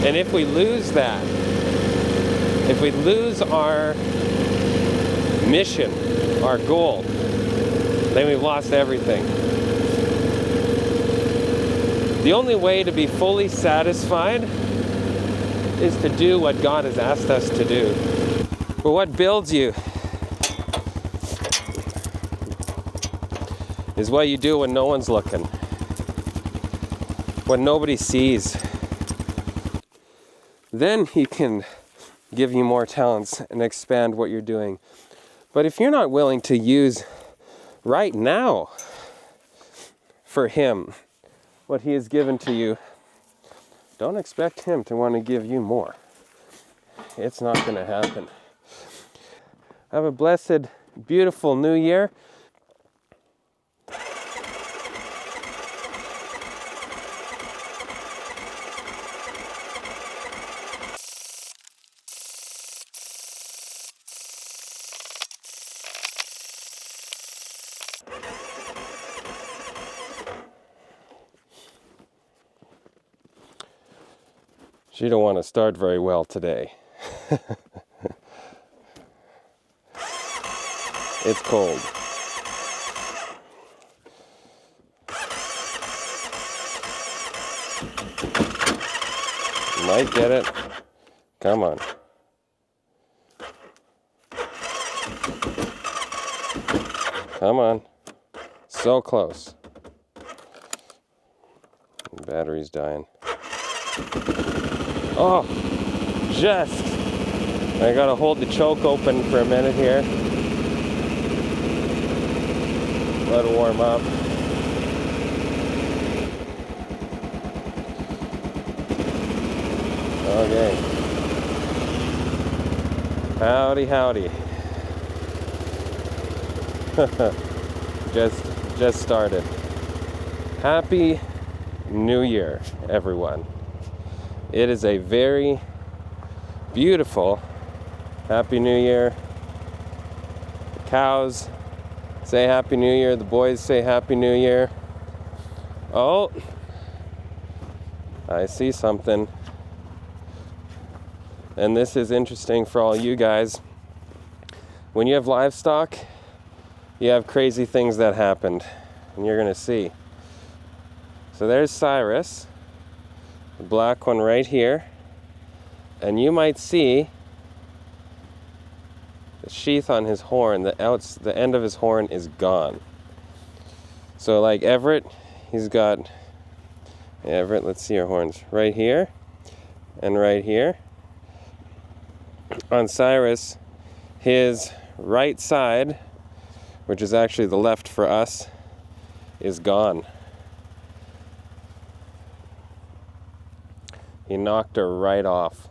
And if we lose that, if we lose our mission, our goal, then we've lost everything. The only way to be fully satisfied is to do what God has asked us to do. But what builds you is what you do when no one's looking, when nobody sees. Then He can give you more talents and expand what you're doing. But if you're not willing to use right now for Him what He has given to you, don't expect Him to want to give you more. It's not going to happen. Have a blessed, beautiful new year. She don't want to start very well today. It's cold. You might get it. Come on. Come on. So close. The battery's dying. Oh, just. I gotta hold the choke open for a minute here. Let it warm up. Okay. Howdy, howdy. just started. Happy New Year, everyone. It is a very beautiful Happy New Year. The cows say Happy New Year. The boys say Happy New Year. Oh, I see something. And this is interesting for all you guys. When you have livestock, you have crazy things that happened. And you're going to see. So there's Cyrus. The black one right here, and you might see the sheath on his horn. The end of his horn is gone. So like Everett, he's got Everett. Let's see your horns right here and right here. On Cyrus, his right side, which is actually the left for us, is gone. He knocked her right off.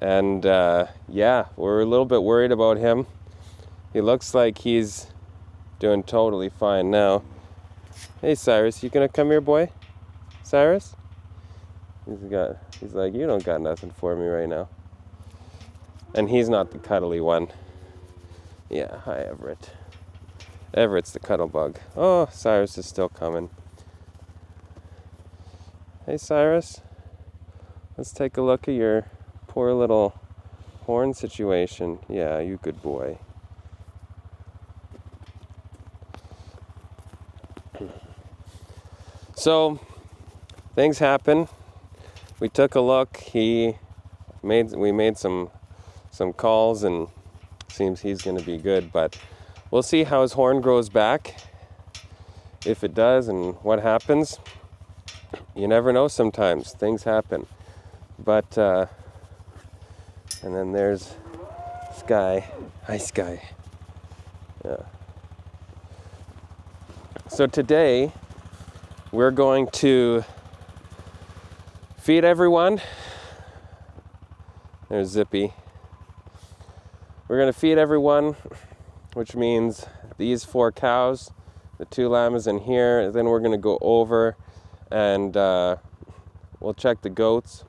And yeah, we're a little bit worried about him. He looks like he's doing totally fine now. Hey Cyrus, you gonna come here, boy? Cyrus? He's like, you don't got nothing for me right now. And he's not the cuddly one. Yeah, hi Everett. Everett's the cuddle bug. Oh, Cyrus is still coming. Hey Cyrus. Let's take a look at your poor little horn situation. Yeah, you good boy. So, things happen. We took a look. We made some calls, and seems he's going to be good. But we'll see how his horn grows back, if it does, and what happens. You never know. Sometimes things happen. But, and then there's Sky. Hi, Sky. Yeah. So today, we're going to feed everyone. There's Zippy. We're going to feed everyone, which means these 4 cows, the 2 lambs in here. Then we're going to go over and we'll check the goats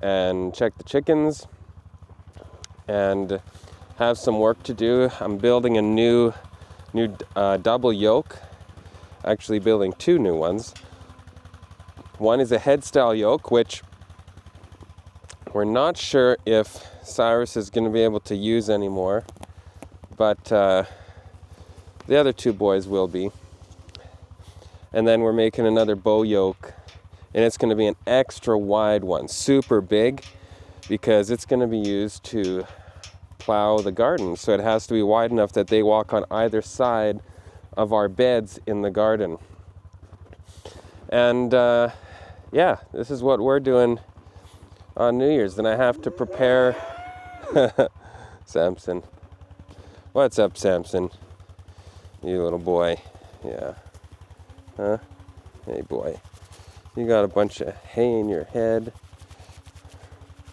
and check the chickens and have some work to do. I'm building a new double yoke, actually building 2 new ones. One is a head style yoke, which we're not sure if Cyrus is going to be able to use anymore, but the other two boys will be. And then we're making another bow yoke, and it's going to be an extra wide one, super big, because it's going to be used to plow the garden. So it has to be wide enough that they walk on either side of our beds in the garden. And yeah, this is what we're doing on New Year's. Then I have to prepare Samson. What's up, Samson? You little boy. Yeah. Huh? Hey, boy. You got a bunch of hay in your head,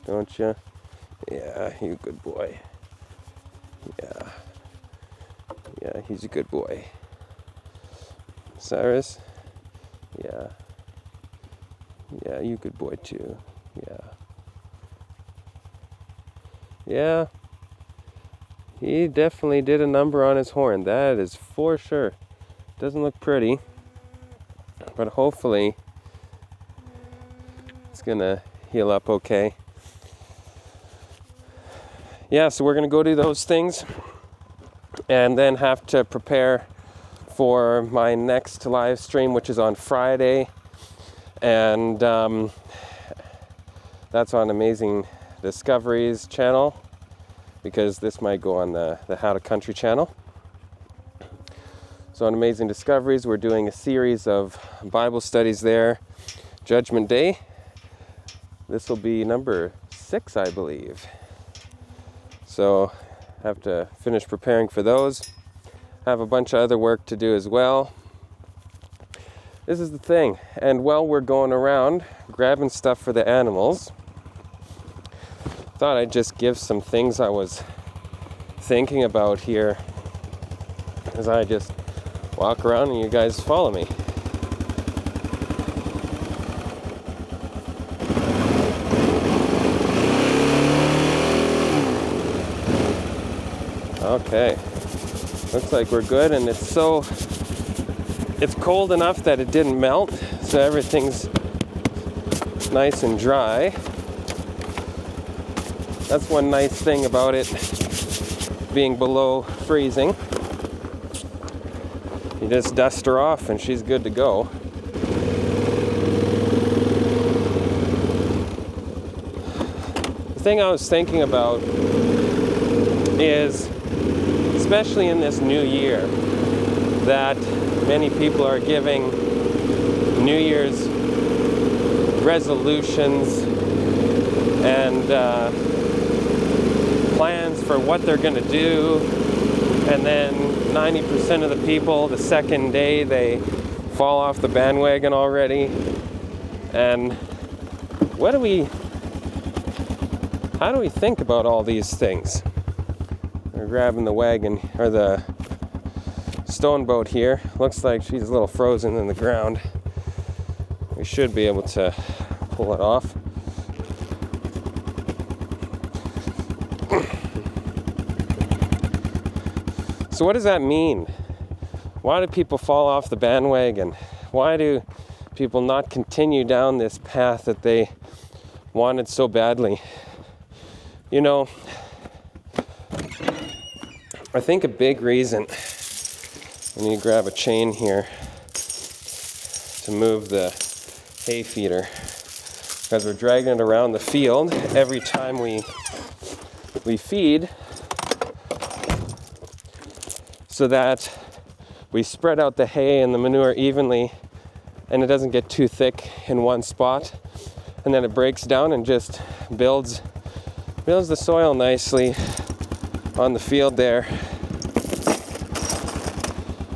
don't you? Yeah, you good boy. Yeah. Yeah, he's a good boy. Cyrus? Yeah. Yeah, you good boy too. Yeah. Yeah. He definitely did a number on his horn. That is for sure. Doesn't look pretty, but hopefully it's gonna heal up okay. Yeah, so we're gonna go do those things and then have to prepare for my next live stream, which is on Friday. And that's on Amazing Discoveries channel, because this might go on the How to Country channel. So on Amazing Discoveries, we're doing a series of Bible studies there. Judgment Day. This will be number 6, I believe. So have to finish preparing for those. Have a bunch of other work to do as well. This is the thing. And while we're going around grabbing stuff for the animals, thought I'd just give some things I was thinking about here as I just walk around and you guys follow me. Okay, looks like we're good, and it's cold enough that it didn't melt, so everything's nice and dry. That's one nice thing about it being below freezing. You just dust her off and she's good to go. The thing I was thinking about is, especially in this new year, that many people are giving New Year's resolutions and plans for what they're going to do, and then 90% of the people, the second day, they fall off the bandwagon already. And how do we think about all these things? We're grabbing the wagon, or the stone boat here. Looks like she's a little frozen in the ground. We should be able to pull it off. So what does that mean? Why do people fall off the bandwagon? Why do people not continue down this path that they wanted so badly? You know, I think a big reason, I need to grab a chain here to move the hay feeder, because we're dragging it around the field every time we feed, so that we spread out the hay and the manure evenly and it doesn't get too thick in one spot, and then it breaks down and just builds the soil nicely on the field there,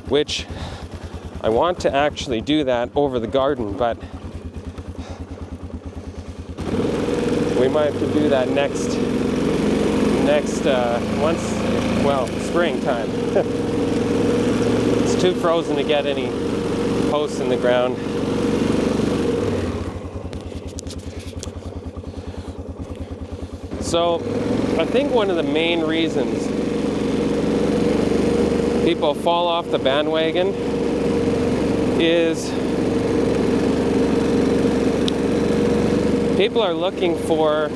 which I want to actually do that over the garden, but we might have to do that next springtime. It's too frozen to get any posts in the ground. So I think one of the main reasons people fall off the bandwagon is people are looking for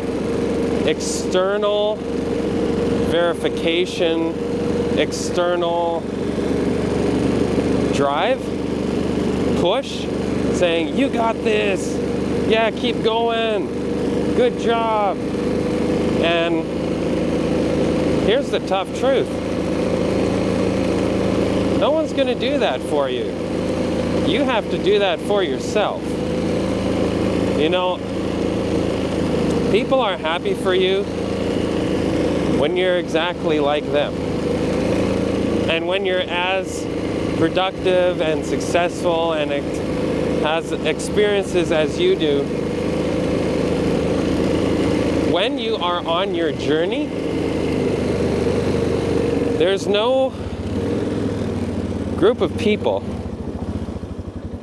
external verification, external drive, push, saying, you got this, yeah, keep going, good job. And here's the tough truth. No one's going to do that for you. You have to do that for yourself. You know, people are happy for you when you're exactly like them. And when you're as productive and successful and has experiences as you do. When you are on your journey, there's no group of people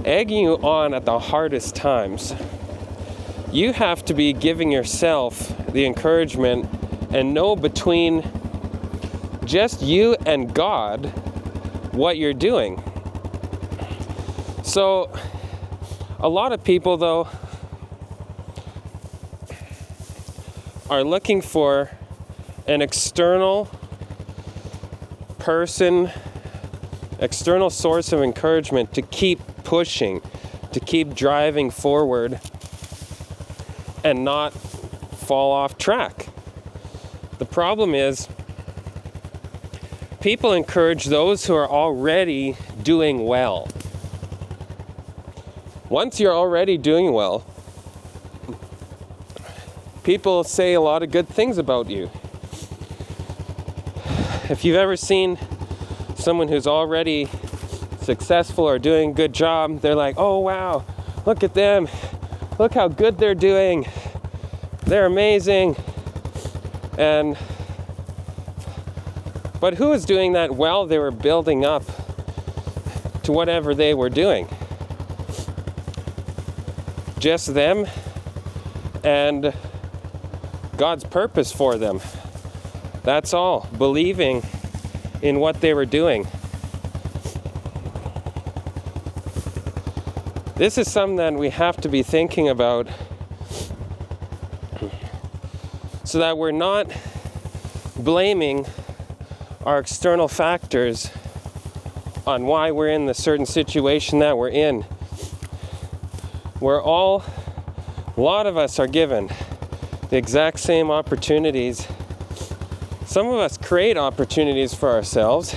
egging you on at the hardest times. You have to be giving yourself the encouragement and know between just you and God what you're doing. So a lot of people, though, are looking for an external person, external source of encouragement to keep pushing, to keep driving forward and not fall off track. The problem is, people encourage those who are already doing well. Once you're already doing well, people say a lot of good things about you. If you've ever seen someone who's already successful or doing a good job, they're like, oh wow, look at them. Look how good they're doing. They're amazing. But who was doing that while they were building up to whatever they were doing? Just them and God's purpose for them. That's all. Believing in what they were doing. This is something that we have to be thinking about so that we're not blaming our external factors on why we're in the certain situation that we're in. A lot of us are given the exact same opportunities. Some of us create opportunities for ourselves.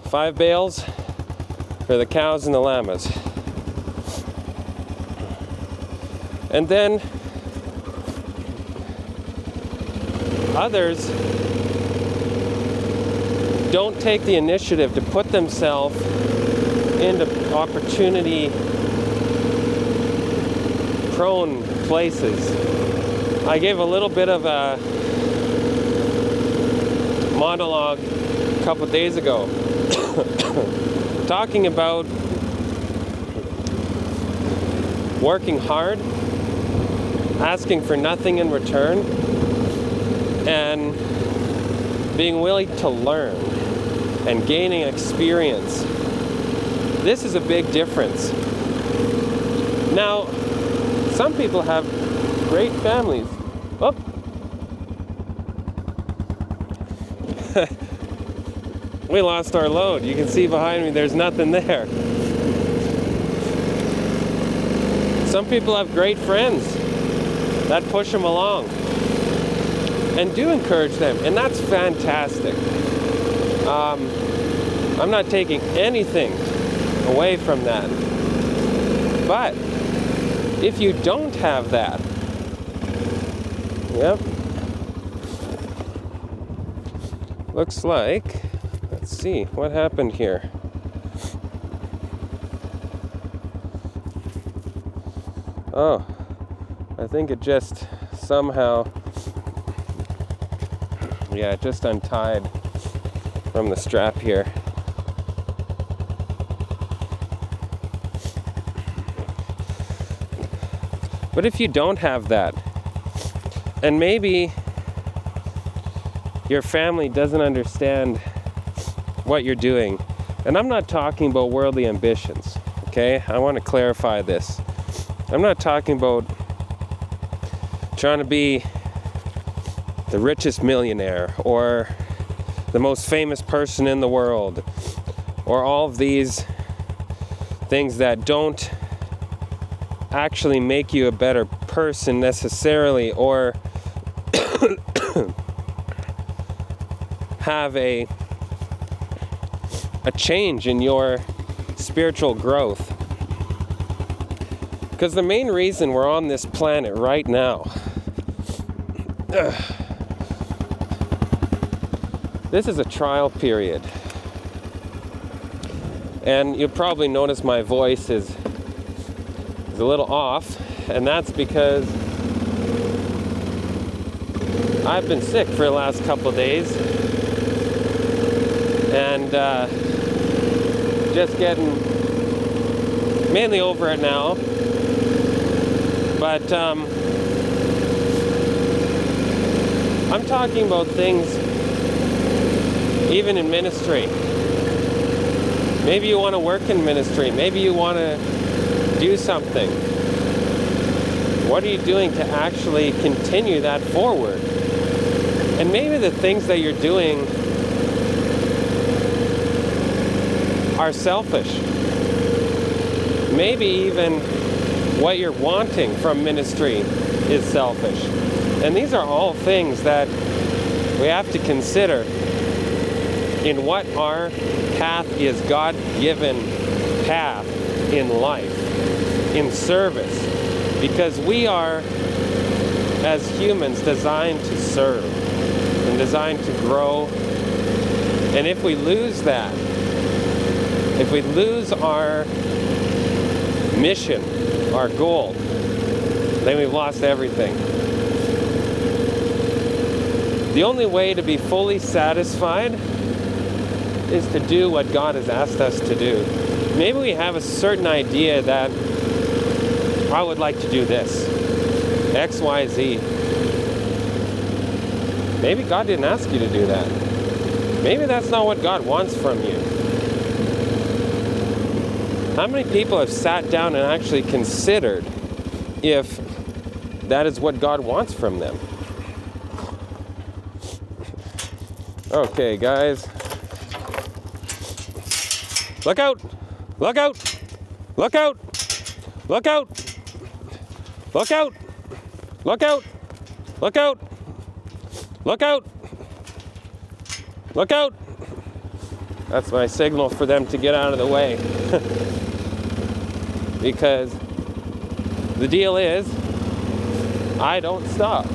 5 bales for the cows and the llamas. And then others don't take the initiative to put themselves into opportunity-prone places. I gave a little bit of a monologue a couple days ago talking about working hard, asking for nothing in return, and being willing to learn and gaining experience. This is a big difference. Now, some people have great families. Oh. We lost our load. You can see behind me there's nothing there. Some people have great friends that push them along and do encourage them, and that's fantastic. I'm not taking anything away from that. But if you don't have that, looks like, let's see, what happened here? Oh, I think it just somehow, it just untied from the strap here. But if you don't have that, and maybe your family doesn't understand what you're doing, and I'm not talking about worldly ambitions, okay? I want to clarify this. I'm not talking about trying to be the richest millionaire or the most famous person in the world or all of these things that don't actually make you a better person necessarily, or have a change in your spiritual growth. Because the main reason we're on this planet right now, this is a trial period. And you'll probably notice my voice is a little off, and that's because I've been sick for the last couple of days, and just getting mainly over it now. But I'm talking about things even in ministry. Maybe you want to work in ministry. Maybe you want to do something. What are you doing to actually continue that forward? And maybe the things that you're doing are selfish. Maybe even what you're wanting from ministry is selfish. And these are all things that we have to consider in what our path is, God-given path in life, in service. Because we are, as humans, designed to serve and designed to grow. And if we lose that, if we lose our mission, our goal, then we've lost everything. The only way to be fully satisfied is to do what God has asked us to do. Maybe we have a certain idea that I would like to do this, X, Y, Z. Maybe God didn't ask you to do that. Maybe that's not what God wants from you. How many people have sat down and actually considered if that is what God wants from them? Okay, guys. Look out! Look out! Look out! Look out! Look out! Look out! Look out! Look out! Look out! That's my signal for them to get out of the way. Because the deal is, I don't stop.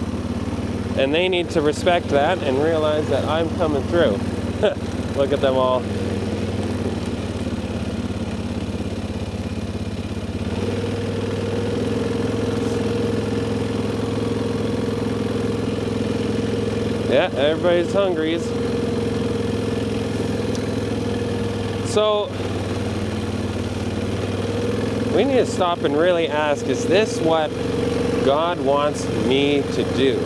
And they need to respect that and realize that I'm coming through. Look at them all. Yeah, everybody's hungry. So, we need to stop and really ask, is this what God wants me to do?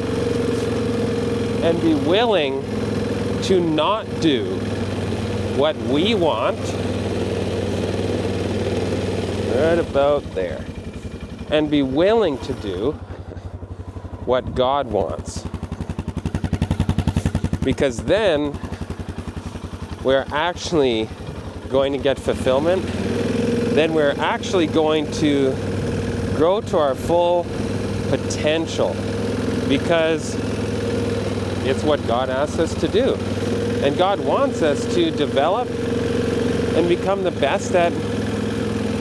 And be willing to not do what we want. Right about there. And be willing to do what God wants. Because then we're actually going to get fulfillment. Then we're actually going to grow to our full potential. Because it's what God asks us to do. And God wants us to develop and become the best at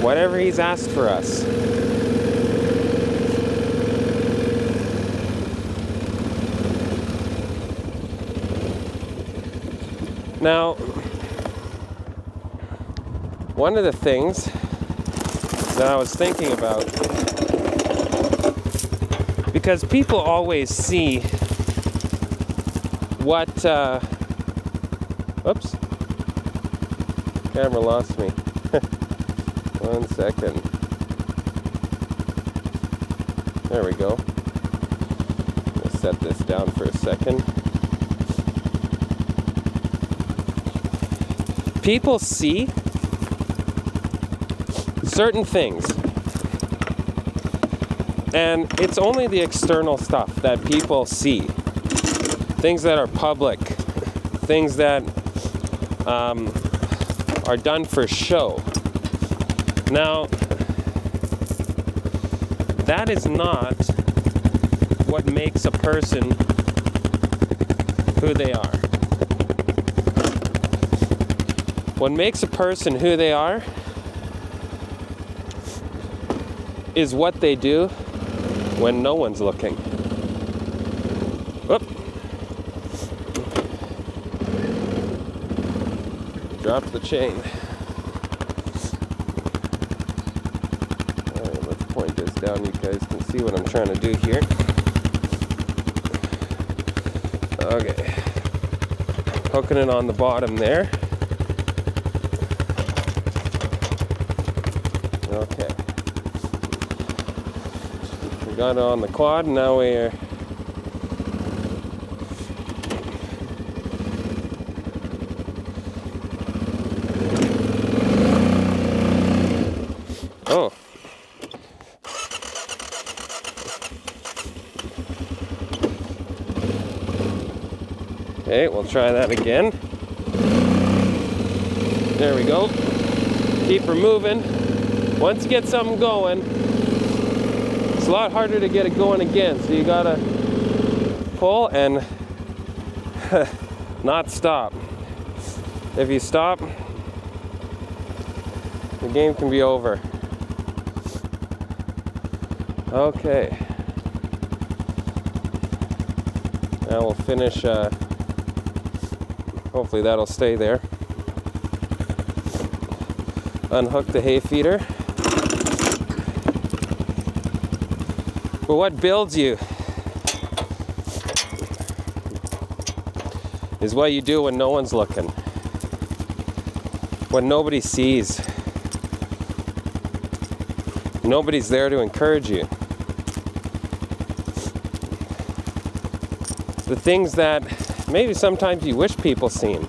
whatever He's asked for us. Now, one of the things that I was thinking about, because people always see what, oops, camera lost me. 1 second. There we go. I'll set this down for a second. People see certain things And it's only the external stuff that people see. Things that are public. Things that are done for show. Now, that is not what makes a person who they are. What makes a person who they are is what they do when no one's looking. Whoop. Drop the chain. Alright, let's point this down. You guys can see what I'm trying to do here. Okay. Hooking it on the bottom there. Okay. We got it on the quad, and now we're oh. Okay, we'll try that again. There we go. Keep her moving. Once you get something going, it's a lot harder to get it going again. So you gotta pull and not stop. If you stop, the game can be over. Okay. Now we'll finish, hopefully that'll stay there. Unhook the hay feeder. But what builds you is what you do when no one's looking, when nobody sees. Nobody's there to encourage you. The things that maybe sometimes you wish people seen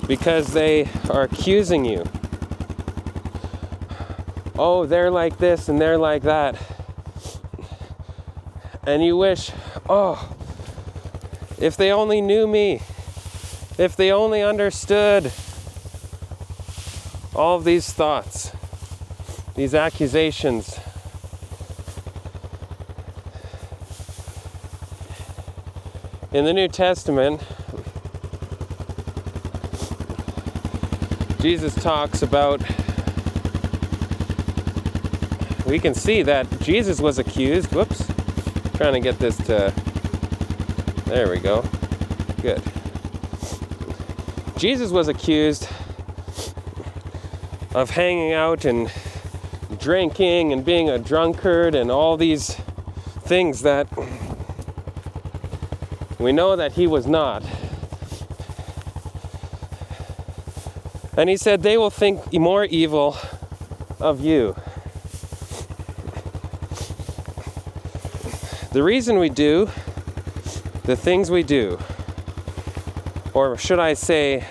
because they are accusing you. Oh, they're like this and they're like that. And you wish, oh, if they only knew me, if they only understood all of these thoughts, these accusations. In the New Testament, Jesus talks about, we can see that Jesus was accused. Whoops. Trying to get this to, there we go. Good. Jesus was accused of hanging out and drinking and being a drunkard and all these things that we know that he was not. And he said, they will think more evil of you. The reason we do the things we do, or should I say,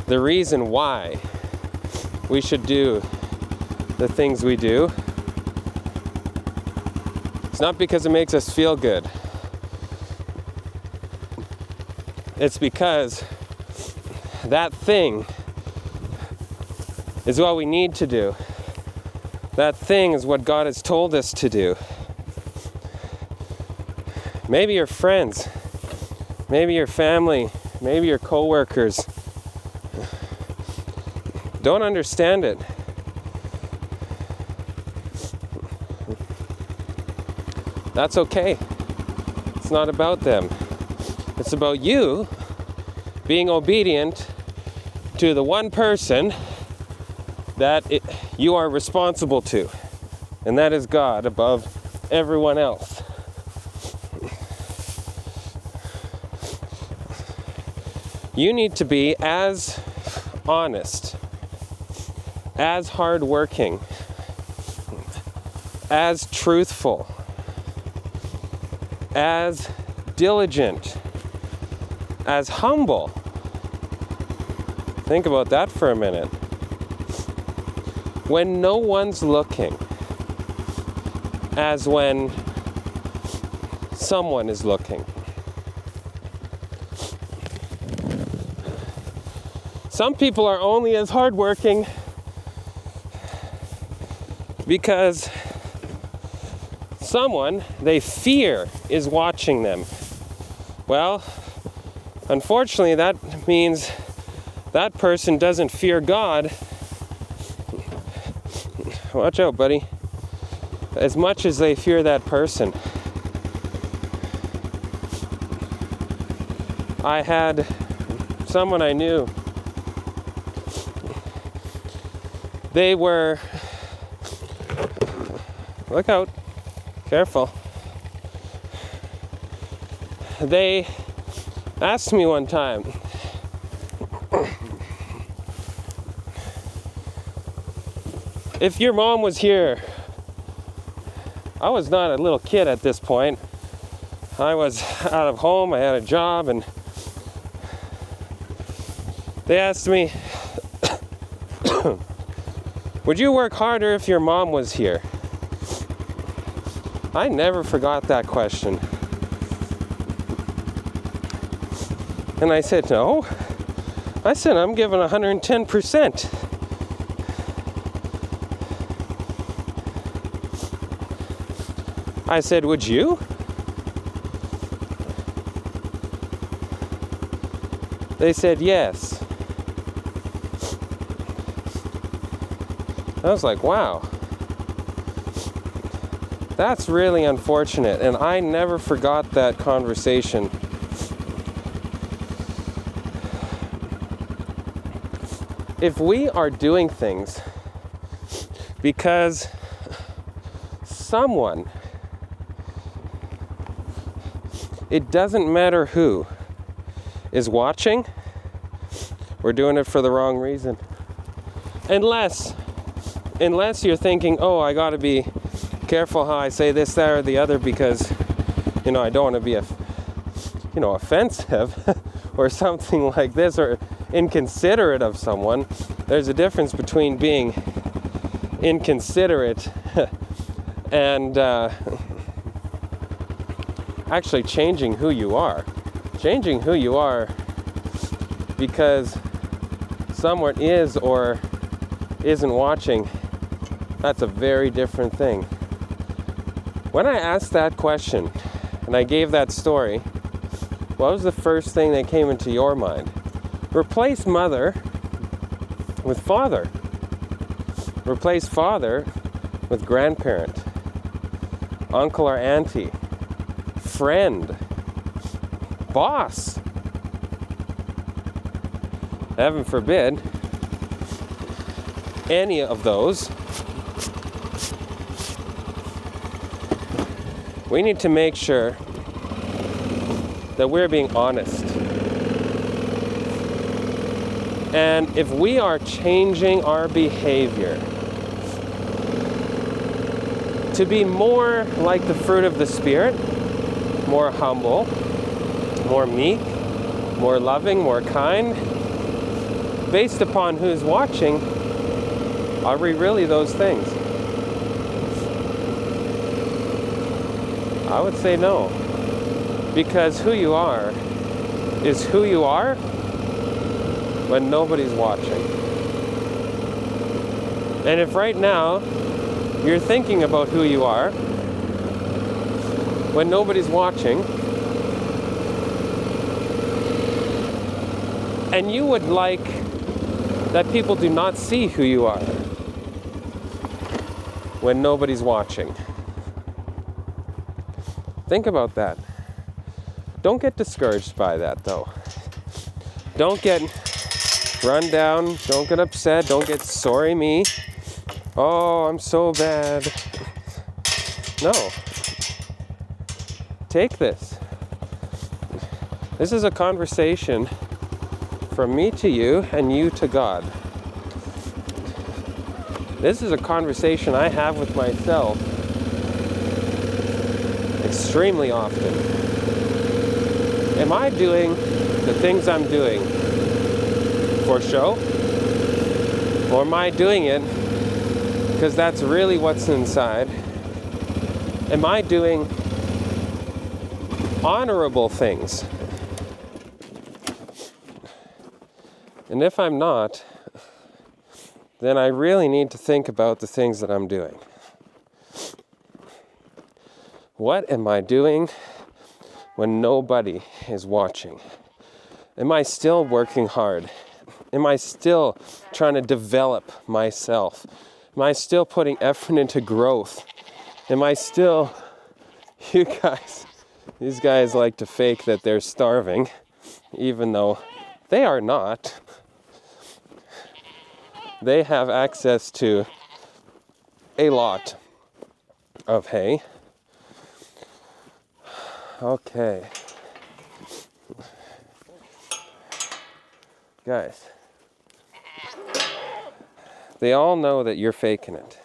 the reason why we should do the things we do, it's not because it makes us feel good. It's because that thing is what we need to do. That thing is what God has told us to do. Maybe your friends, maybe your family, maybe your coworkers don't understand it. That's okay. It's not about them. It's about you being obedient to the one person that you are responsible to, and that is God above everyone else. You need to be as honest, as hardworking, as truthful, as diligent, as humble. Think about that for a minute. When no one's looking, as when someone is looking. Some people are only as hardworking because someone they fear is watching them. Well, unfortunately, that means that person doesn't fear God. Watch out, buddy. As much as they fear that person. I had someone I knew. They were, look out, careful. They asked me one time, if your mom was here. I was not a little kid at this point. I was out of home, I had a job, and they asked me, would you work harder if your mom was here? I never forgot that question. And I said, no. I said, I'm giving 110%. I said, would you? They said, yes. I was like, wow. That's really unfortunate, and I never forgot that conversation. If we are doing things because someone, it doesn't matter who, is watching, we're doing it for the wrong reason. Unless you're thinking, oh, I gotta be careful how I say this, that, or the other because, I don't want to be, offensive or something like this, or inconsiderate of someone. There's a difference between being inconsiderate and actually changing who you are. Changing who you are because someone is or isn't watching, that's a very different thing. When I asked that question and I gave that story, what was the first thing that came into your mind? Replace mother with father. Replace father with grandparent, uncle or auntie, friend, boss. Heaven forbid any of those. We need to make sure that we're being honest. And if we are changing our behavior to be more like the fruit of the Spirit, more humble, more meek, more loving, more kind, based upon who's watching, are we really those things? I would say no. Because who you are is who you are when nobody's watching. And if right now you're thinking about who you are when nobody's watching, and you would like that people do not see who you are when nobody's watching, think about that. Don't get discouraged by that, though. Don't get run down. Don't get upset. Don't get sorry me. Oh, I'm so bad. No. Take this. This is a conversation from me to you and you to God. This is a conversation I have with myself extremely often. Am I doing the things I'm doing for show? Or am I doing it because that's really what's inside? Am I doing honorable things? And if I'm not, then I really need to think about the things that I'm doing. What am I doing when nobody is watching? Am I still working hard? Am I still trying to develop myself? Am I still putting effort into growth? Am I still, these guys like to fake that they're starving, even though they are not. They have access to a lot of hay. Okay. Guys, they all know that you're faking it.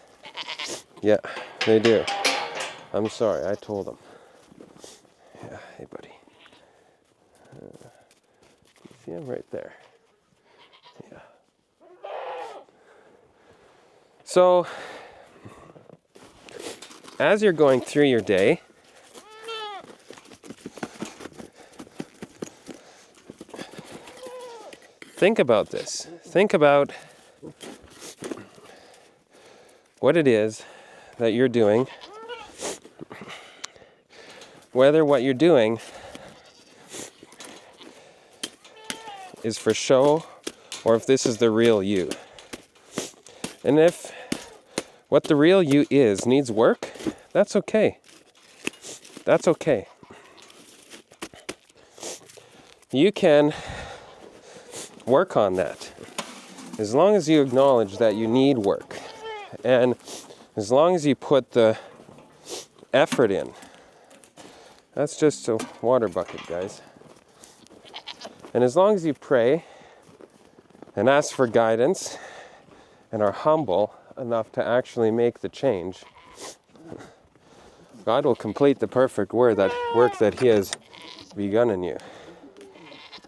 Yeah, they do. I'm sorry, I told them. Yeah, hey buddy. You see him right there? Yeah. So, as you're going through your day, think about this. Think about what it is that you're doing, whether what you're doing is for show or if this is the real you. And if what the real you is needs work, that's okay. That's okay. You can work on that as long as you acknowledge that you need work, and as long as you put the effort in. That's just a water bucket, guys. And as long as you pray and ask for guidance and are humble enough to actually make the change, God will complete the perfect work that He has begun in you.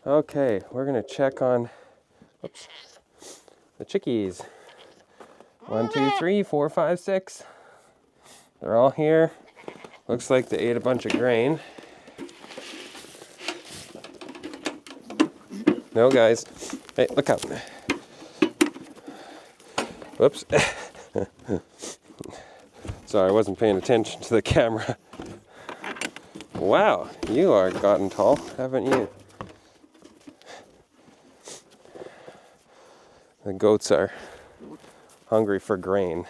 Okay, we're going to check on the chickies. 1, 2, 3, 4, 5, 6. They're all here. Looks like they ate a bunch of grain. No, guys. Hey, look out. Whoops. Sorry, I wasn't paying attention to the camera. Wow, you are gotten tall, haven't you? The goats are hungry for grain.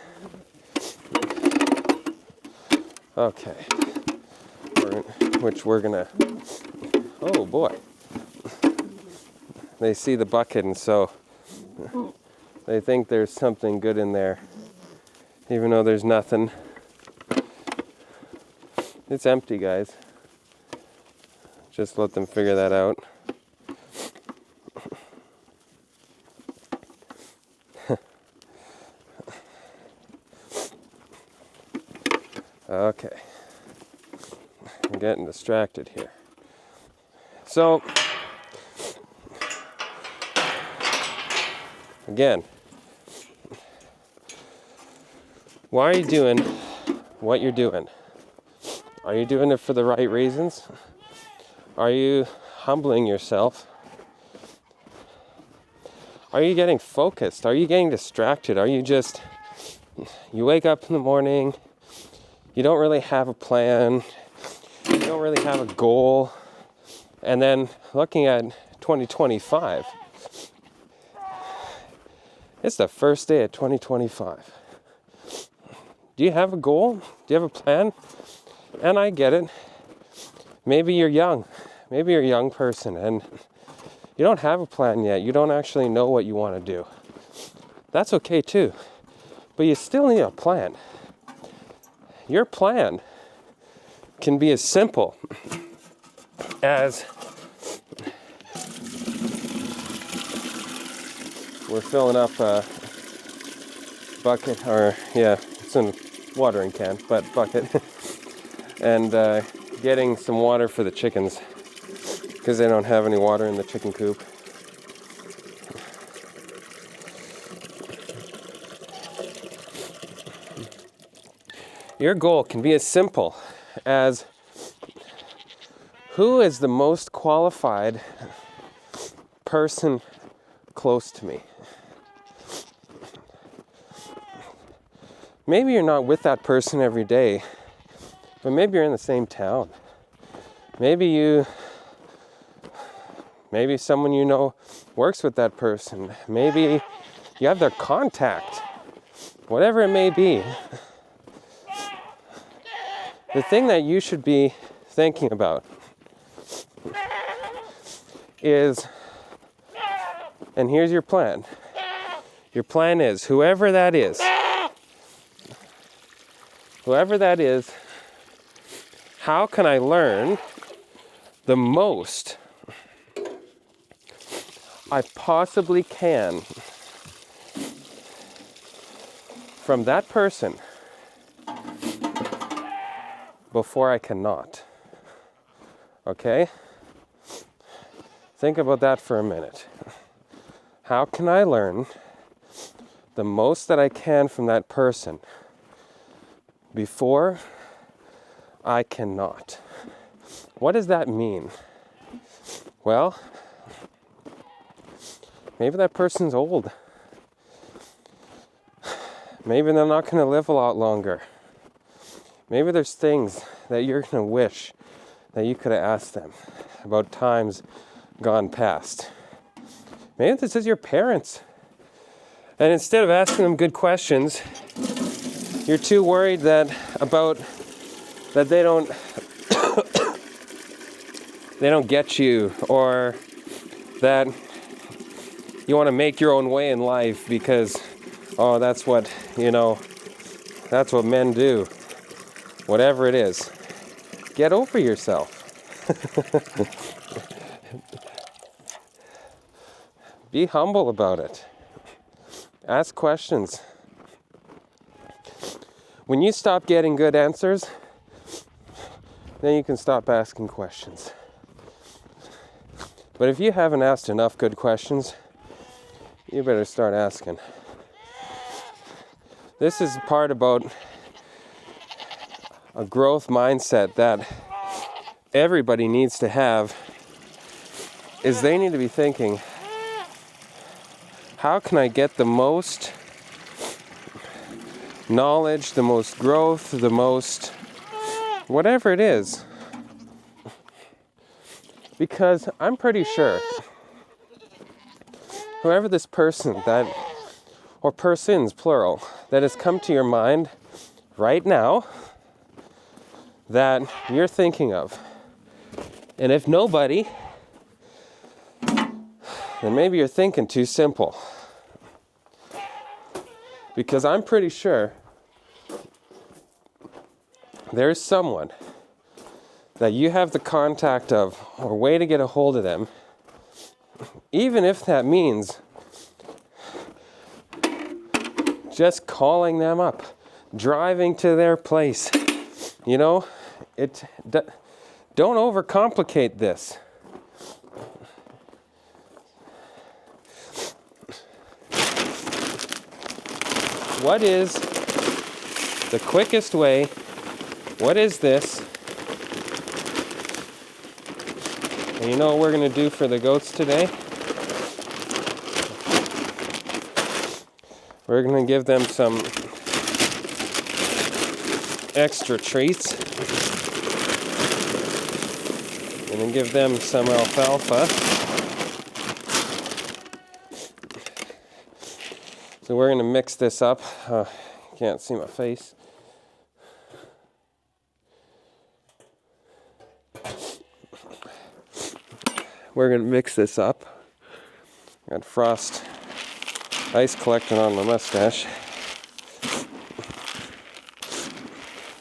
Okay. We're gonna... Oh boy. They see the bucket and so they think there's something good in there, even though there's nothing. It's empty, guys. Just let them figure that out. Okay. I'm getting distracted here. So, again, why are you doing what you're doing? Are you doing it for the right reasons? Are you humbling yourself? Are you getting focused? Are you getting distracted? Are you just, you wake up in the morning, you don't really have a plan, you don't really have a goal, and then looking at 2025, it's the first day of 2025. Do you have a goal? Do you have a plan? And I get it. Maybe you're young. Maybe you're a young person and you don't have a plan yet. You don't actually know what you want to do. That's okay too. But you still need a plan. Your plan can be as simple as we're filling up a bucket, or yeah, it's a watering can, but bucket, and getting some water for the chickens because they don't have any water in the chicken coop. Your goal can be as simple as, who is the most qualified person close to me? Maybe you're not with that person every day, but maybe you're in the same town. Maybe someone you know works with that person. Maybe you have their contact. Whatever it may be. The thing that you should be thinking about is, and here's your plan. Your plan is, whoever that is, how can I learn the most I possibly can from that person before I cannot? Okay? Think about that for a minute. How can I learn the most that I can from that person before I cannot? What does that mean? Well, maybe that person's old. Maybe they're not going to live a lot longer. Maybe there's things that you're going to wish that you could have asked them about times gone past. Maybe this is your parents. And instead of asking them good questions, you're too worried that they don't they don't get you, or that you want to make your own way in life because, oh, that's what men do. Whatever it is, get over yourself. Be humble about it. Ask questions. When you stop getting good answers, then you can stop asking questions. But if you haven't asked enough good questions, you better start asking. This is the part about a growth mindset that everybody needs to have, is they need to be thinking, how can I get the most knowledge, the most growth, the most whatever it is? Because I'm pretty sure whoever this person or persons plural, that has come to your mind right now that you're thinking of. And if nobody, then maybe you're thinking too simple. Because I'm pretty sure there's someone that you have the contact of or way to get a hold of them, even if that means just calling them up, driving to their place. Don't overcomplicate this. What is the quickest way? What is this? And you know what we're going to do for the goats today? We're going to give them some extra treats. And then give them some alfalfa. So we're going to mix this up. Can't see my face. We're going to mix this up. Got frost ice collecting on my mustache.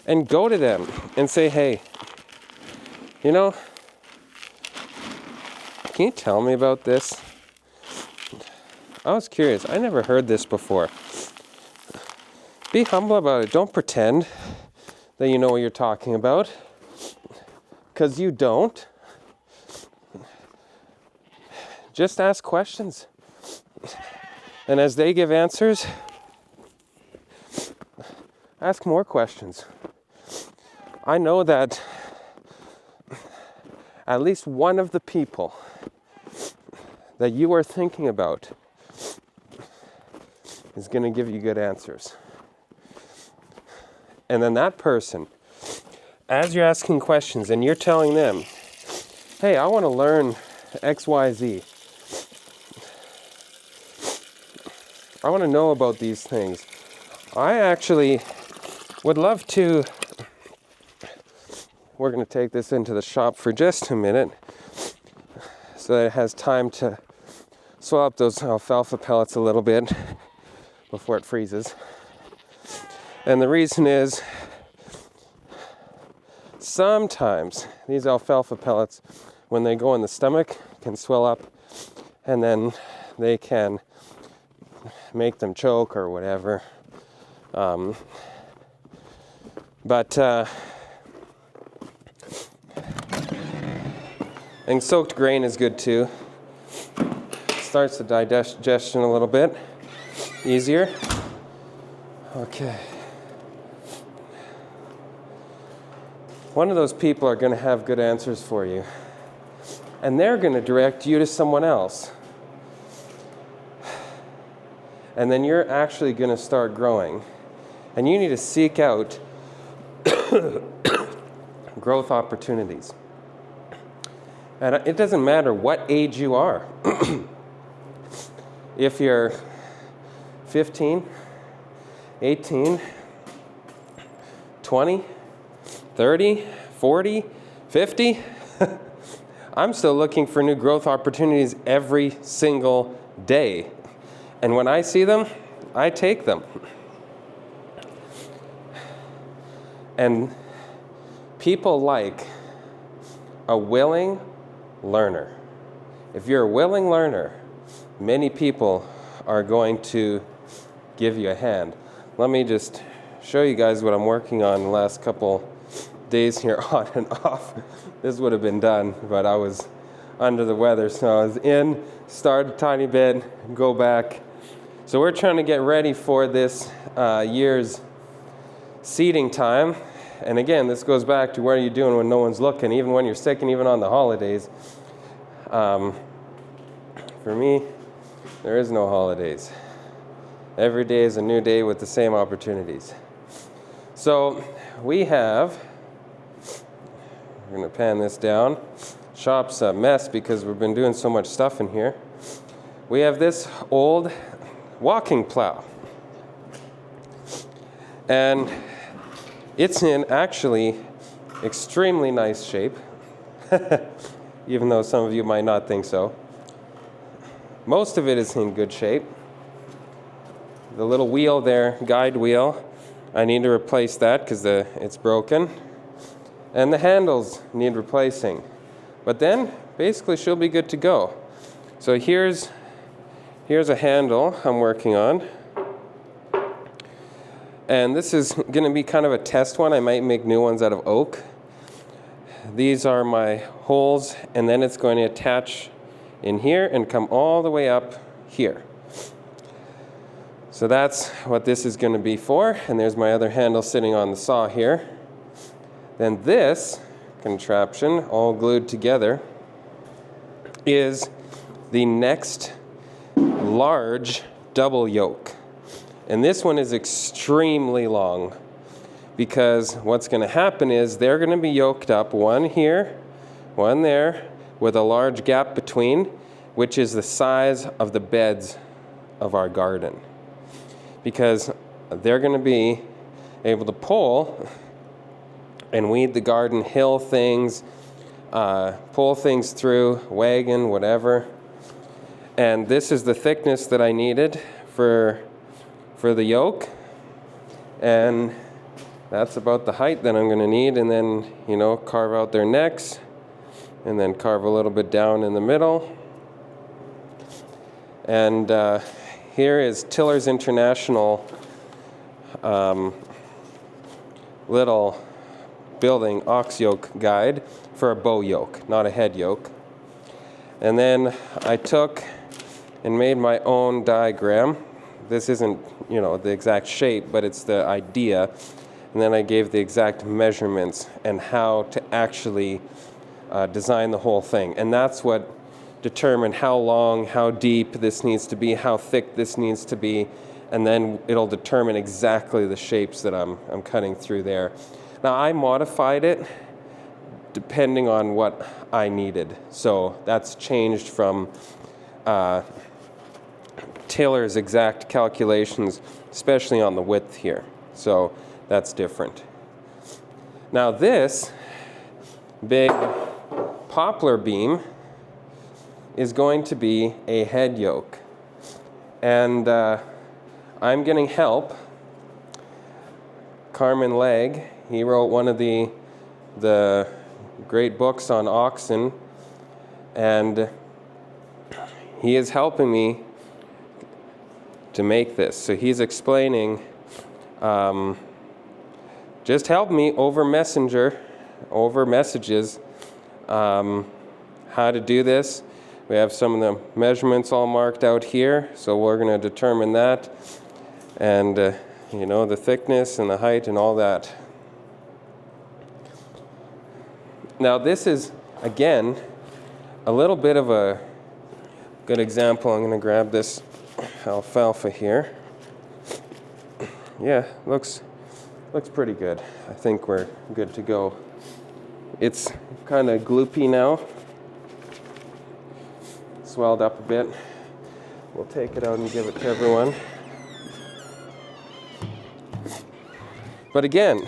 And go to them and say, hey, can you tell me about this? I was curious. I never heard this before. Be humble about it. Don't pretend that you know what you're talking about, because you don't. Just ask questions. And as they give answers, Ask more questions. I know that at least one of the people that you are thinking about is going to give you good answers. And then that person, as you're asking questions and you're telling them, hey, I want to learn X, Y, Z. I want to know about these things. I actually would love to, we're going to take this into the shop for just a minute so that it has time to swell up those alfalfa pellets a little bit before it freezes. And the reason is, sometimes these alfalfa pellets, when they go in the stomach, can swell up, and then they can make them choke or whatever. And soaked grain is good too. Starts the digestion a little bit easier. Okay. One of those people are going to have good answers for you. And they're going to direct you to someone else. And then you're actually going to start growing. And you need to seek out growth opportunities. And it doesn't matter what age you are. If you're 15, 18, 20, 30, 40, 50, I'm still looking for new growth opportunities every single day. And when I see them, I take them. And people like a willing learner. If you're a willing learner, many people are going to give you a hand. Let me just show you guys what I'm working on the last couple days here on and off. This would have been done, but I was under the weather, so I was in, start a tiny bit, go back. So we're trying to get ready for this year's seeding time. And again, this goes back to what are you doing when no one's looking, even when you're sick and even on the holidays. For me, there is no holidays. Every day is a new day with the same opportunities. So we have, we're going to pan this down. Shop's a mess because we've been doing so much stuff in here. We have this old walking plow. And it's in actually extremely nice shape, even though some of you might not think so. Most of it is in good shape. The little wheel there, guide wheel, I need to replace that because it's broken. And the handles need replacing. But then, basically, she'll be good to go. So here's a handle I'm working on. And this is going to be kind of a test one. I might make new ones out of oak. These are my holes, and then it's going to attach in here and come all the way up here. So that's what this is going to be for. And there's my other handle sitting on the saw here. Then this contraption, all glued together, is the next large double yoke. And this one is extremely long because what's going to happen is they're going to be yoked up, one here, one there, with a large gap between, which is the size of the beds of our garden. Because they're going to be able to pull and weed the garden, hill things, pull things through, wagon, whatever. And this is the thickness that I needed for the yoke, and that's about the height that I'm going to need. And then, carve out their necks, and then carve a little bit down in the middle. And here is Tiller's International little building ox yoke guide for a bow yoke, not a head yoke. And then I took and made my own diagram. this isn't, the exact shape, but it's the idea. And then I gave the exact measurements and how to actually design the whole thing. And that's what determined how long, how deep this needs to be, how thick this needs to be, and then it'll determine exactly the shapes that I'm cutting through there. Now I modified it depending on what I needed. So that's changed from Taylor's exact calculations, especially on the width here. So that's different. Now this big poplar beam is going to be a head yoke. And I'm getting help. Carmen Legg, he wrote one of the great books on oxen, and he is helping me to make this. So he's explaining, just help me over messages, how to do this. We have some of the measurements all marked out here, so we're going to determine that, and the thickness and the height and all that. Now this is, again, a little bit of a good example. I'm going to grab this alfalfa here. Yeah, looks pretty good. I think we're good to go. It's kind of gloopy now. Swelled up a bit. We'll take it out and give it to everyone. But again,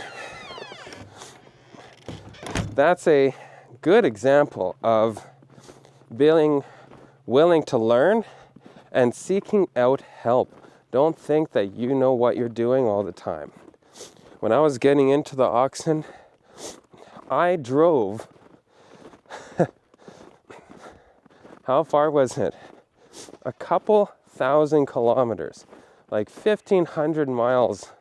that's a good example of being willing to learn and seeking out help. Don't think that you know what you're doing all the time. When I was getting into the oxen, I drove, how far was it? A couple thousand kilometers, like 1,500 miles,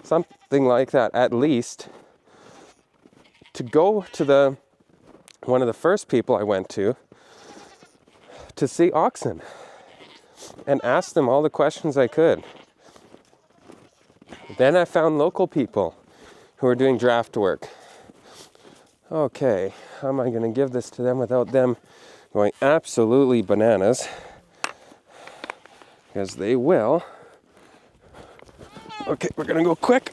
something like that at least, to go to one of the first people I went to see oxen and ask them all the questions I could. Then I found local people who were doing draft work. Okay, how am I going to give this to them without them going absolutely bananas? Because they will. Okay, we're going to go quick.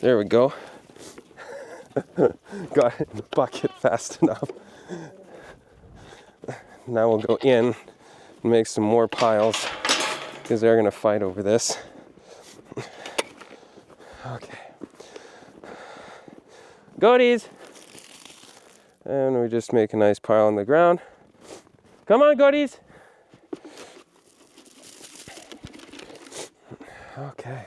There we go. Got it in the bucket fast enough. Now we'll go in and make some more piles because they're going to fight over this. Okay. Goaties! And we just make a nice pile on the ground. Come on, goaties! Okay.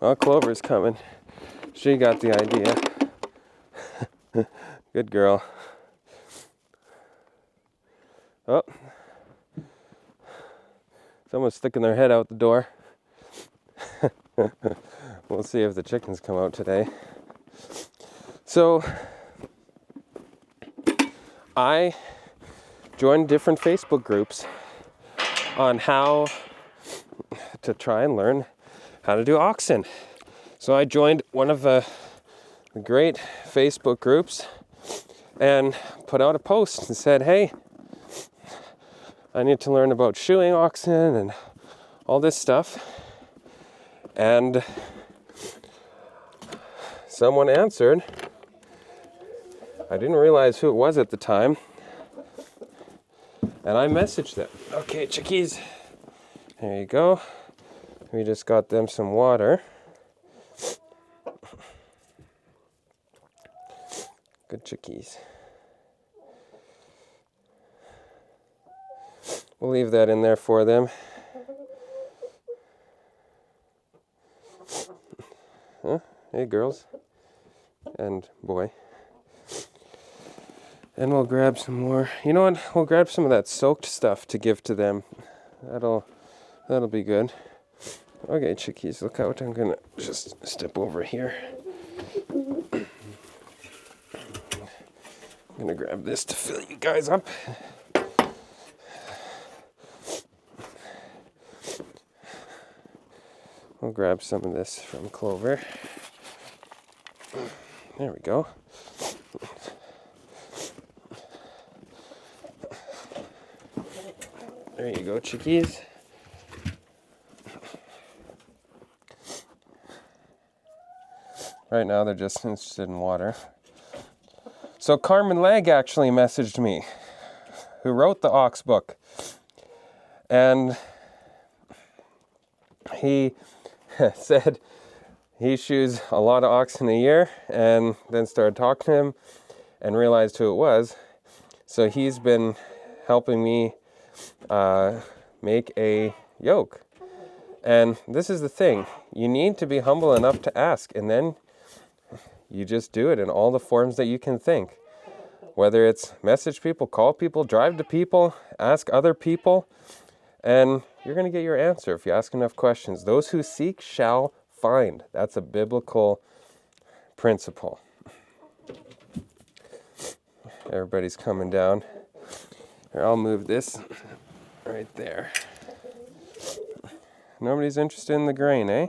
Well, Clover's coming. She got the idea. Good girl. Oh. Someone's sticking their head out the door. We'll see if the chickens come out today. So, I joined different Facebook groups on how to try and learn how to do oxen. So I joined one of the great Facebook groups and put out a post and said, hey, I need to learn about shoeing oxen and all this stuff. And someone answered. I didn't realize who it was at the time. And I messaged them. Okay, chickies. There you go. We just got them some water. Good chickies. We'll leave that in there for them. Huh? Hey, girls. And boy. And we'll grab some more. You know what? We'll grab some of that soaked stuff to give to them. That'll be good. Okay, chickies, look out. I'm gonna just step over here. gonna grab this to fill you guys up. We'll grab some of this from Clover. There we go. There you go, chickies. Right now they're just interested in water. So Carmen Legg actually messaged me, who wrote the ox book. And he said he shoes a lot of oxen a year, and then started talking to him and realized who it was. So he's been helping me make a yoke. And this is the thing. You need to be humble enough to ask, and then you just do it in all the forms that you can think. Whether it's message people, call people, drive to people, ask other people, and you're going to get your answer if you ask enough questions. Those who seek shall find. That's a biblical principle. Everybody's coming down. Here, I'll move this right there. Nobody's interested in the grain, eh?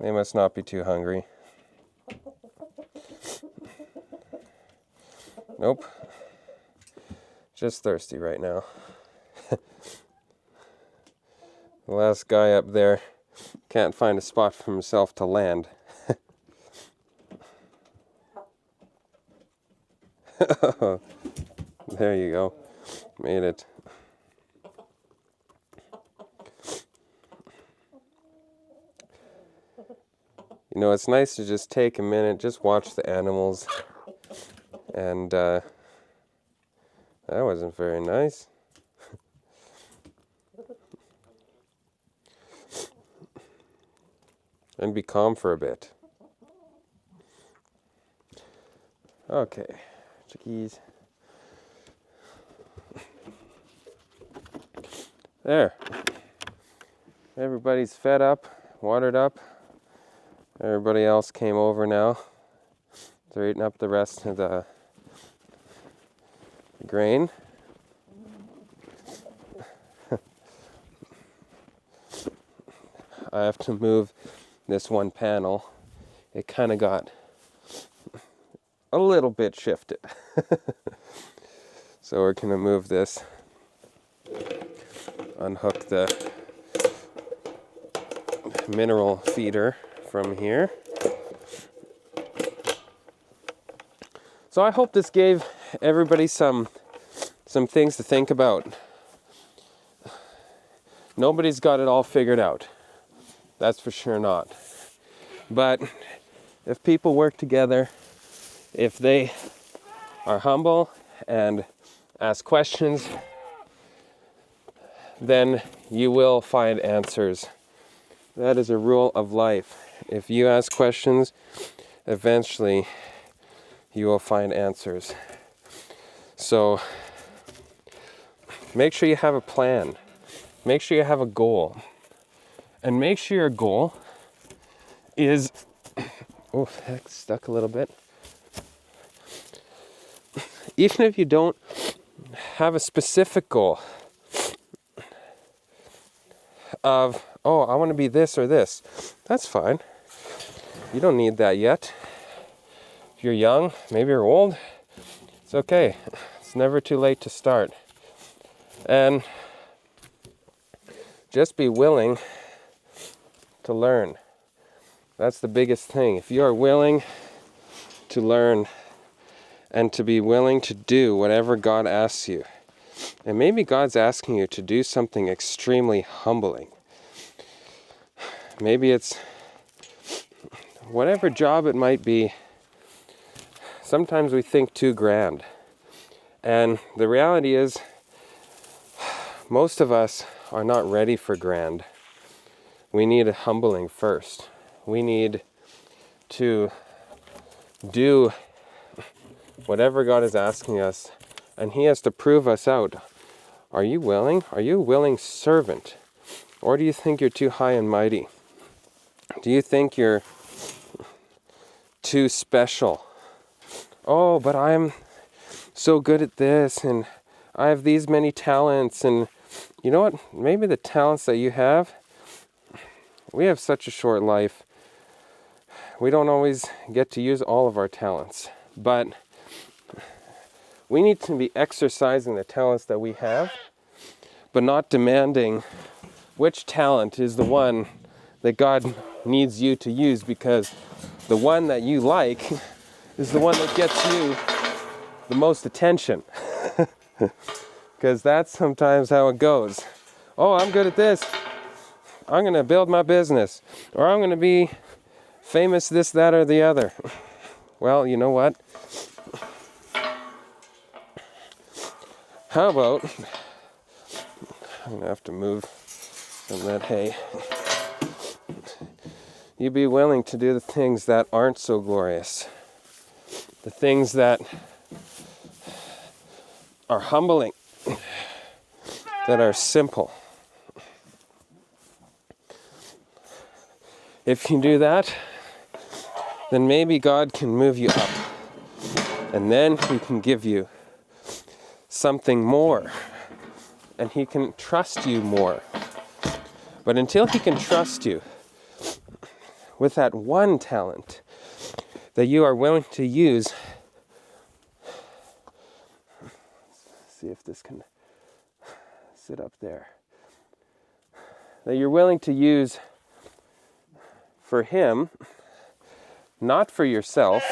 They must not be too hungry. Nope. Just thirsty right now. The last guy up there can't find a spot for himself to land. There you go. Made it. You know, it's nice to just take a minute, just watch the animals. And that wasn't very nice. And be calm for a bit. Okay, chickies. There. Everybody's fed up, watered up. Everybody else came over now. They're eating up the rest of the grain. I have to move this one panel. It kind of got a little bit shifted. So we're going to move this, unhook the mineral feeder from here. So I hope this gave everybody some things to think about. Nobody's got it all figured out. That's for sure not. But if people work together, if they are humble and ask questions, then you will find answers. That is a rule of life. If you ask questions, eventually you will find answers. So make sure you have a plan. Make sure you have a goal. And make sure your goal is, oh, that stuck a little bit. Even if you don't have a specific goal of, oh, I want to be this or this, that's fine. You don't need that yet. If you're young, maybe you're old, it's okay. It's never too late to start. And just be willing to learn. That's the biggest thing. If you are willing to learn and to be willing to do whatever God asks you, and maybe God's asking you to do something extremely humbling. Maybe it's whatever job it might be. Sometimes we think too grand. And the reality is, most of us are not ready for grand. We need a humbling first. We need to do whatever God is asking us, and He has to prove us out. Are you willing? Are you a willing servant? Or do you think you're too high and mighty? Do you think you're too special? Oh, but I'm so good at this, and I have these many talents, and you know what? Maybe the talents that you have, we have such a short life. We don't always get to use all of our talents, but we need to be exercising the talents that we have, but not demanding which talent is the one that God needs you to use, because the one that you like is the one that gets you the most attention. Because that's sometimes how it goes. Oh, I'm good at this. I'm going to build my business. Or I'm going to be famous this, that, or the other. Well, you know what? How about, I'm going to have to move some of that hay. You be willing to do the things that aren't so glorious. The things that are humbling. That are simple. If you do that, then maybe God can move you up. And then He can give you something more. And He can trust you more. But until He can trust you with that one talent that you are willing to use, see if this can sit up there, that you're willing to use for Him, not for yourself.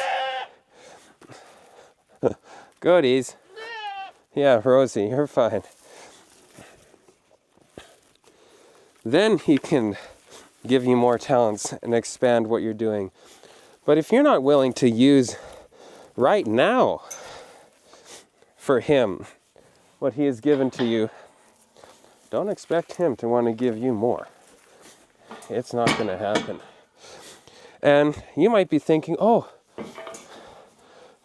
Goodies. Yeah, Rosie, you're fine. Then He can give you more talents and expand what you're doing. But if you're not willing to use right now for Him what He has given to you, don't expect Him to want to give you more. It's not going to happen. And you might be thinking, oh,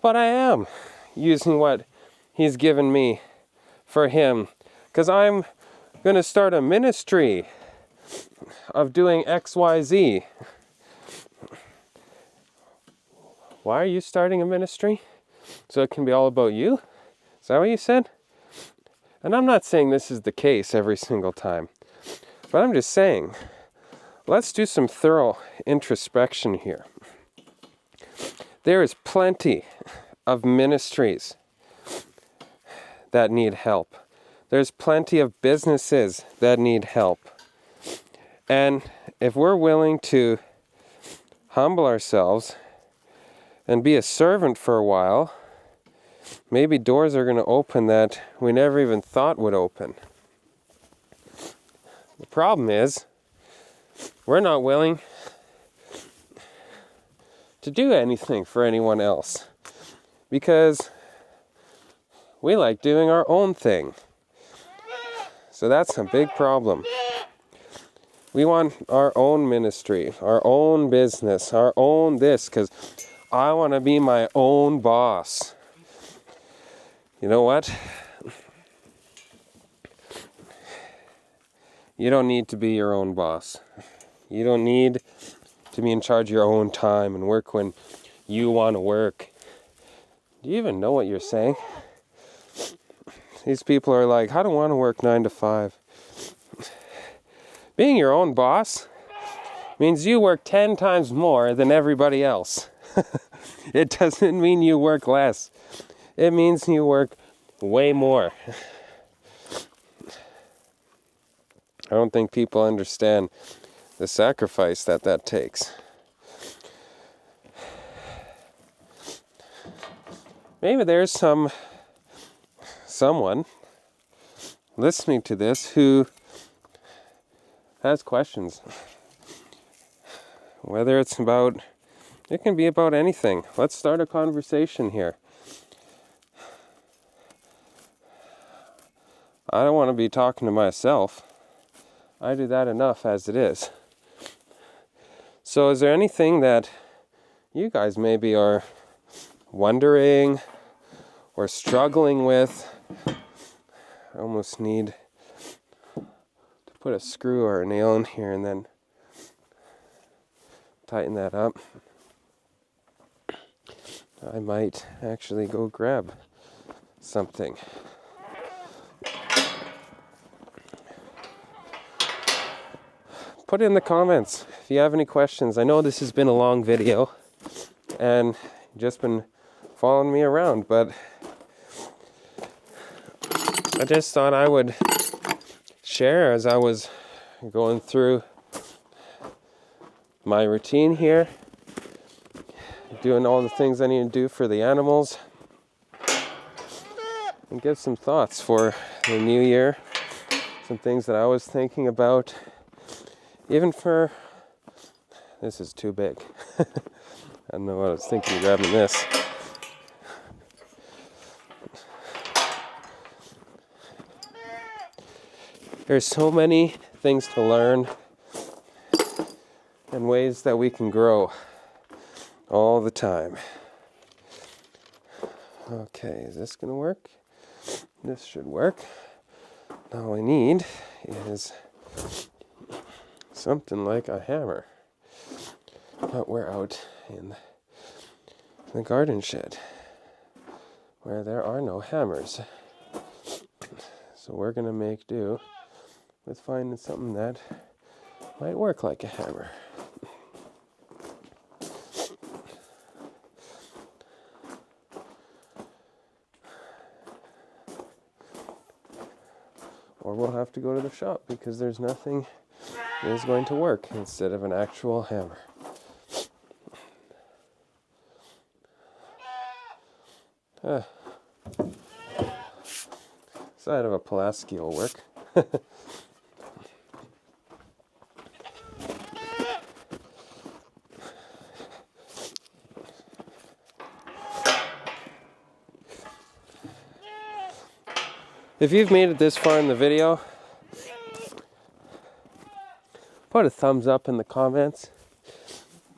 but I am using what He's given me for Him, because I'm going to start a ministry of doing XYZ. Why are you starting a ministry? So it can be all about you? Is that what you said? And I'm not saying this is the case every single time, but I'm just saying, let's do some thorough introspection here. There is plenty of ministries that need help. There's plenty of businesses that need help. And if we're willing to humble ourselves and be a servant for a while, maybe doors are going to open that we never even thought would open. The problem is, we're not willing to do anything for anyone else because we like doing our own thing. So that's a big problem. We want our own ministry, our own business, our own this, because I want to be my own boss. You know what? You don't need to be your own boss. You don't need to be in charge of your own time and work when you want to work. Do you even know what you're saying? These people are like, I don't want to work 9 to 5. Being your own boss means you work 10 times more than everybody else. It doesn't mean you work less. It means you work way more. I don't think people understand the sacrifice that takes. Maybe there's someone listening to this who has questions. Whether it's about, it can be about anything. Let's start a conversation here. I don't want to be talking to myself. I do that enough as it is. So is there anything that you guys maybe are wondering or struggling with? I almost need to put a screw or a nail in here and then tighten that up. I might actually go grab something. Put it in the comments if you have any questions. I know this has been a long video and just been following me around, but I just thought I would share as I was going through my routine here, doing all the things I need to do for the animals, and give some thoughts for the new year, some things that I was thinking about. Even for, this is too big. I don't know what I was thinking of grabbing this. There's so many things to learn and ways that we can grow all the time. Okay, is this gonna work? This should work. All I need is something like a hammer. But we're out in the garden shed where there are no hammers. So we're gonna make do with finding something that might work like a hammer. Or we'll have to go to the shop because there's nothing that is going to work instead of an actual hammer. Side of a Pulaski will work. If you've made it this far in the video, put a thumbs up in the comments,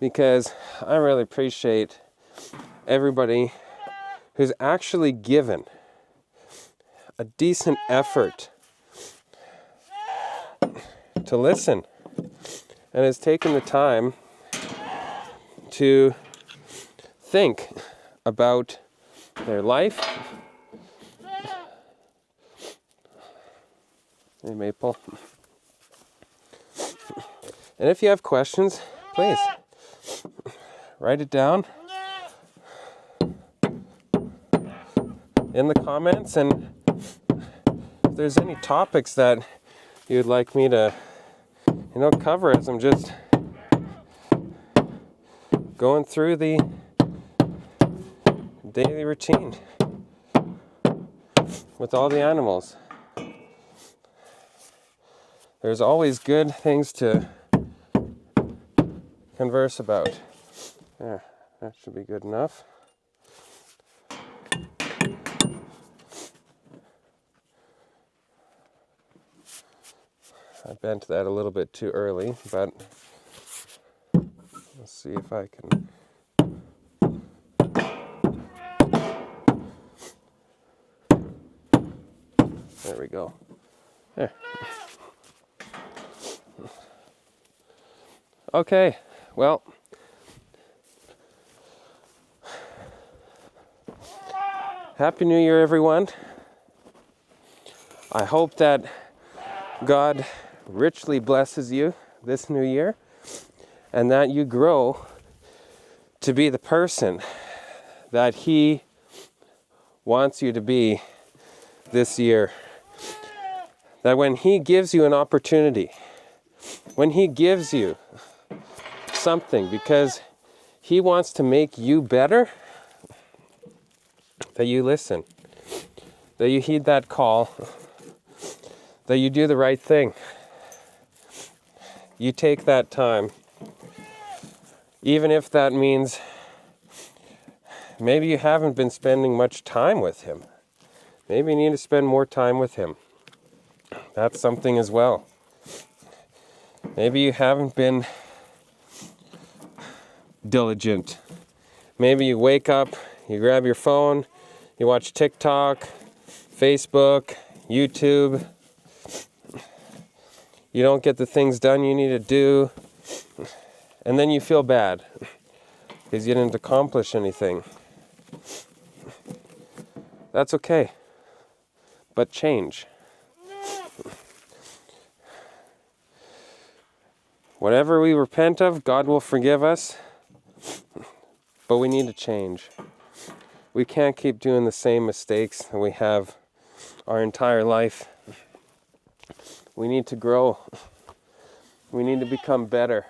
because I really appreciate everybody who's actually given a decent effort to listen and has taken the time to think about their life. Hey, Maple. And if you have questions, please write it down in the comments, and if there's any topics that you'd like me to, cover as I'm just going through the daily routine with all the animals. There's always good things to converse about. There, that should be good enough. I bent that a little bit too early, but let's see if I can. There we go. There. Okay, well, Happy New Year, everyone. I hope that God richly blesses you this new year and that you grow to be the person that He wants you to be this year. That when He gives you an opportunity, when He gives you something because He wants to make you better, that you listen, that you heed that call, that you do the right thing. You take that time, even if that means maybe you haven't been spending much time with Him. Maybe you need to spend more time with Him. That's something as well. Maybe you haven't been diligent. Maybe you wake up, you grab your phone, you watch TikTok, Facebook, YouTube. You don't get the things done you need to do, and then you feel bad because you didn't accomplish anything. That's okay. but change. Whatever we repent of, God will forgive us, but we need to change. We can't keep doing the same mistakes that we have our entire life. We need to grow. We need to become better.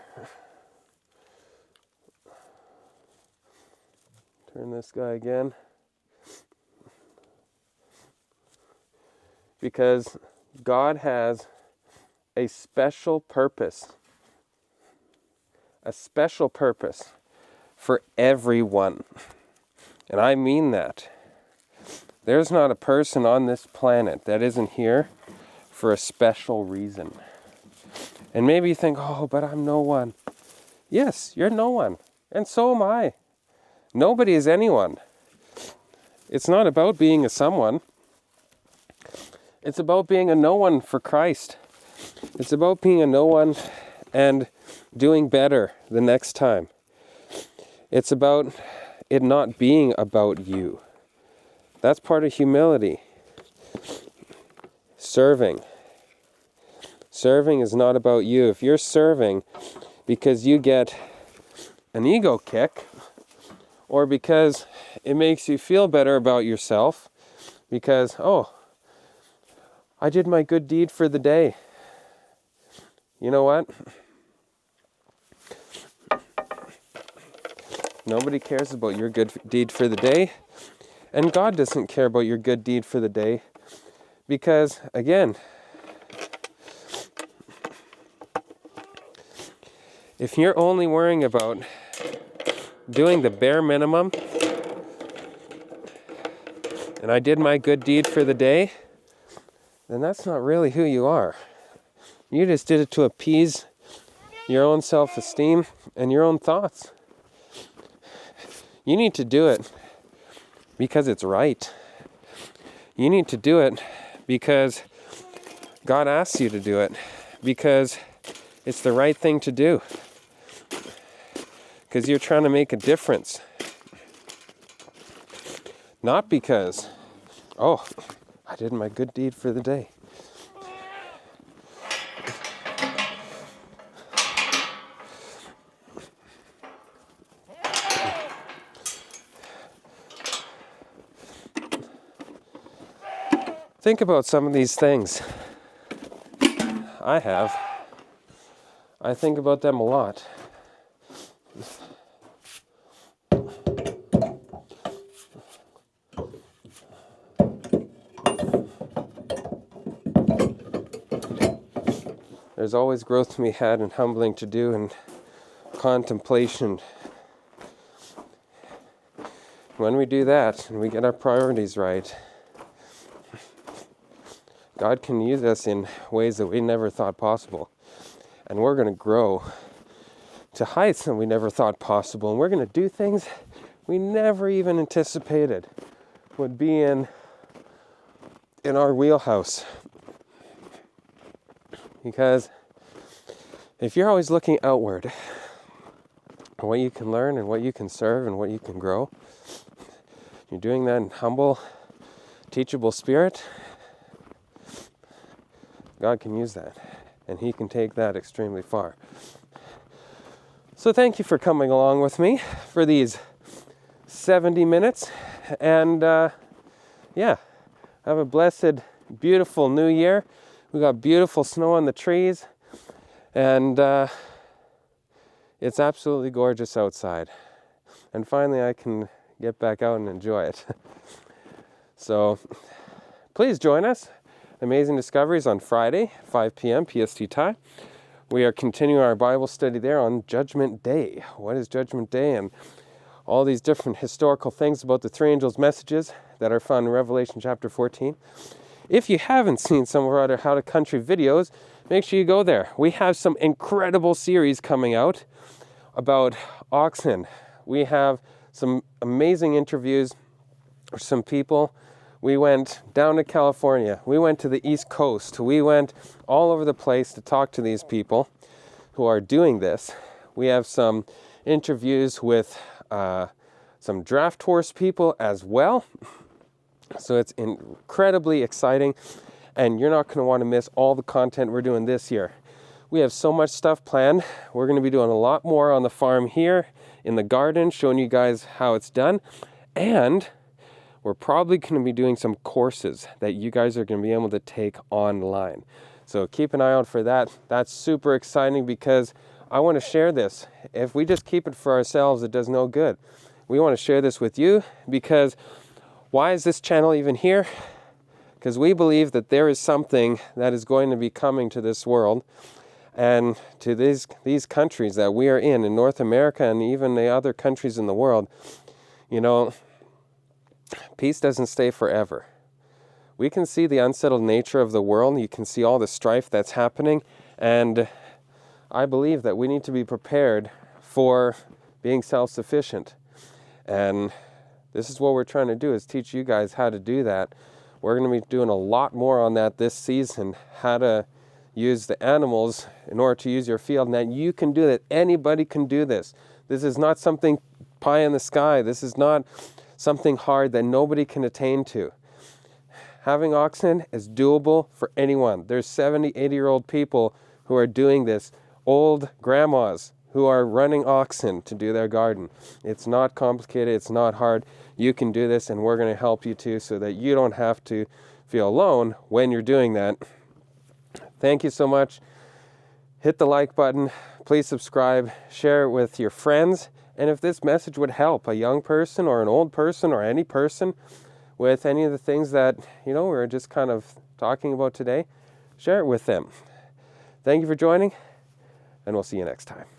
Turn this guy again. Because God has a special purpose. A special purpose for everyone. And I mean that. There's not a person on this planet that isn't here for a special reason. And maybe you think, oh, but I'm no one. Yes, you're no one. And so am I. Nobody is anyone. It's not about being a someone. It's about being a no one for Christ. It's about being a no one and doing better the next time. It's about it not being about you. That's part of humility. Serving. Serving is not about you. If you're serving because you get an ego kick, or because it makes you feel better about yourself, because, oh, I did my good deed for the day. You know what? Nobody cares about your good deed for the day. And God doesn't care about your good deed for the day. Because, again, if you're only worrying about doing the bare minimum, and I did my good deed for the day, then that's not really who you are. You just did it to appease your own self-esteem and your own thoughts. You need to do it because it's right. You need to do it because God asks you to do it, because it's the right thing to do, because you're trying to make a difference. Not because, oh, I did my good deed for the day. Think about some of these things. I think about them a lot. There's always growth to be had and humbling to do and contemplation. When we do that and we get our priorities right, God can use us in ways that we never thought possible. And we're going to grow to heights that we never thought possible. And we're going to do things we never even anticipated would be in our wheelhouse. Because if you're always looking outward at what you can learn and what you can serve and what you can grow, you're doing that in humble, teachable spirit, God can use that, and He can take that extremely far. So thank you for coming along with me for these 70 minutes, and have a blessed, beautiful new year. We got beautiful snow on the trees, and it's absolutely gorgeous outside. And finally I can get back out and enjoy it. So please join us. Amazing Discoveries on Friday, 5 p.m. PST time. We are continuing our Bible study there on Judgment Day. What is Judgment Day? And all these different historical things about the three angels' messages that are found in Revelation chapter 14. If you haven't seen some of our other How to Country videos, make sure you go there. We have some incredible series coming out about oxen. We have some amazing interviews with some people. We went down to California. We went to the East Coast. We went all over the place to talk to these people who are doing this. We have some interviews with some draft horse people as well. So it's incredibly exciting, and you're not going to want to miss all the content we're doing this year. We have so much stuff planned. We're going to be doing a lot more on the farm here, in the garden, showing you guys how it's done. And we're probably going to be doing some courses that you guys are going to be able to take online. So keep an eye out for that. That's super exciting because I want to share this. If we just keep it for ourselves, it does no good. We want to share this with you because why is this channel even here? Because we believe that there is something that is going to be coming to this world and to these countries that we are in North America and even the other countries in the world. You know, peace doesn't stay forever. We can see the unsettled nature of the world. You can see all the strife that's happening. And I believe that we need to be prepared for being self-sufficient. And this is what we're trying to do, is teach you guys how to do that. We're going to be doing a lot more on that this season, how to use the animals in order to use your field. And that you can do that. Anybody can do this. This is not something pie in the sky. This is not something hard that nobody can attain to. Having oxen is doable for anyone. There's 70, 80-year-old people who are doing this. Old grandmas who are running oxen to do their garden. It's not complicated. It's not hard. You can do this, and we're going to help you too so that you don't have to feel alone when you're doing that. Thank you so much. Hit the like button. Please subscribe. Share it with your friends. And if this message would help a young person or an old person or any person with any of the things that, you know, we're just kind of talking about today, share it with them. Thank you for joining, and we'll see you next time.